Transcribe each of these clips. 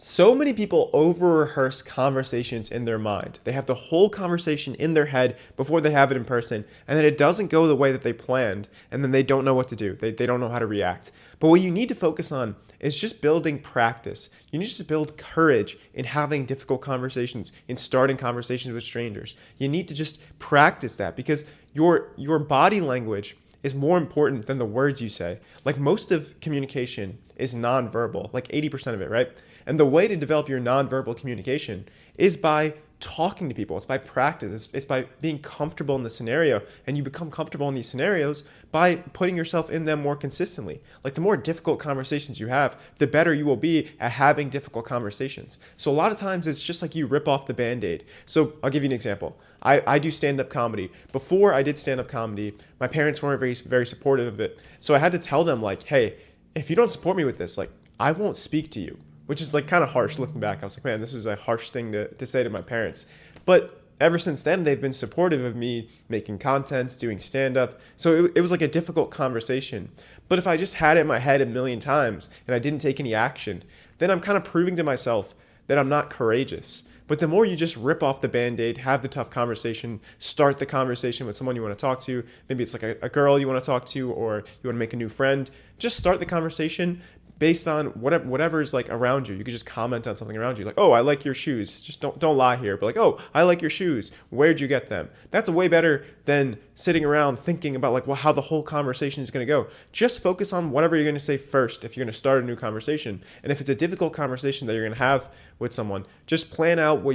So many people over-rehearse conversations in their mind. They have the whole conversation in their head before they have it in person, and then it doesn't go the way that they planned, and then they don't know what to do. They don't know how to react. But what you need to focus on is just building practice. You need to build courage in having difficult conversations, in starting conversations with strangers. You need to just practice that because your body language is more important than the words you say. Like most of communication is nonverbal, like 80% of it, right? And the way to develop your nonverbal communication is by talking to people. It's by practice. It's by being comfortable in the scenario. And you become comfortable in these scenarios by putting yourself in them more consistently. Like the more difficult conversations you have, the better you will be at having difficult conversations. So a lot of times it's just like you rip off the Band-Aid. So I'll give you an example. I do stand-up comedy. Before I did stand-up comedy, my parents weren't very supportive of it. So I had to tell them like, hey, if you don't support me with this, like I won't speak to you. Which is like kind of harsh looking back. I was like, man, this was a harsh thing to say to my parents. But ever since then, they've been supportive of me making content, doing stand-up. So it was like a difficult conversation. But if I just had it in my head a million times and I didn't take any action, then I'm kind of proving to myself that I'm not courageous. But the more you just rip off the Band-Aid, have the tough conversation, start the conversation with someone you want to talk to, maybe it's like a girl you want to talk to or you want to make a new friend, just start the conversation based on whatever is like around you. You could just comment on something around you, like, oh, I like your shoes. Just don't lie here, but like, oh, I like your shoes. Where'd you get them? That's way better than sitting around thinking about like, well, how the whole conversation is going to go. Just focus on whatever you're going to say first if you're going to start a new conversation. And if it's a difficult conversation that you're going to have with someone, just plan out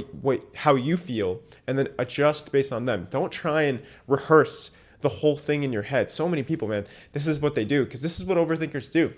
how you feel and then adjust based on them. Don't try and rehearse the whole thing in your head. So many people, man, this is what they do because this is what overthinkers do.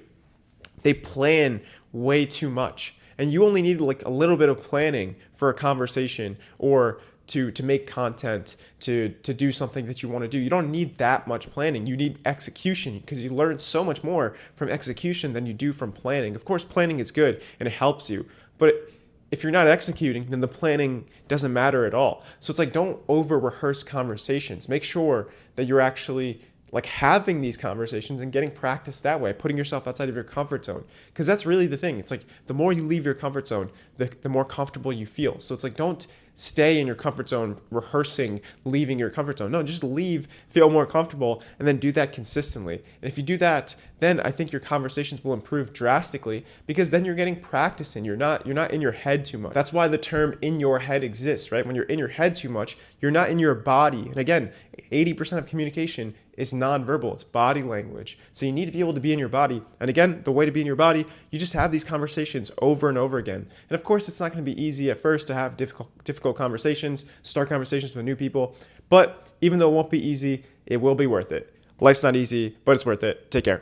They plan way too much. And you only need like a little bit of planning for a conversation or to make content, to do something that you want to do. You don't need that much planning. You need execution because you learn so much more from execution than you do from planning. Of course, planning is good and it helps you. But if you're not executing, then the planning doesn't matter at all. So it's like don't over-rehearse conversations. Make sure that you're actually like having these conversations and getting practice that way, putting yourself outside of your comfort zone. Because that's really the thing. It's like the more you leave your comfort zone, the more comfortable you feel. So it's like don't stay in your comfort zone rehearsing leaving your comfort zone. No, just leave, feel more comfortable, and then do that consistently. And if you do that, then I think your conversations will improve drastically because then you're getting practice in. You're not in your head too much. That's why the term in your head exists, right? When you're in your head too much, you're not in your body. And again, 80% of communication is nonverbal. It's body language. So you need to be able to be in your body. And again, the way to be in your body, you just have these conversations over and over again. And of course, it's not going to be easy at first to have difficult conversations, start conversations with new people. But even though it won't be easy, it will be worth it. Life's not easy, but it's worth it. Take care.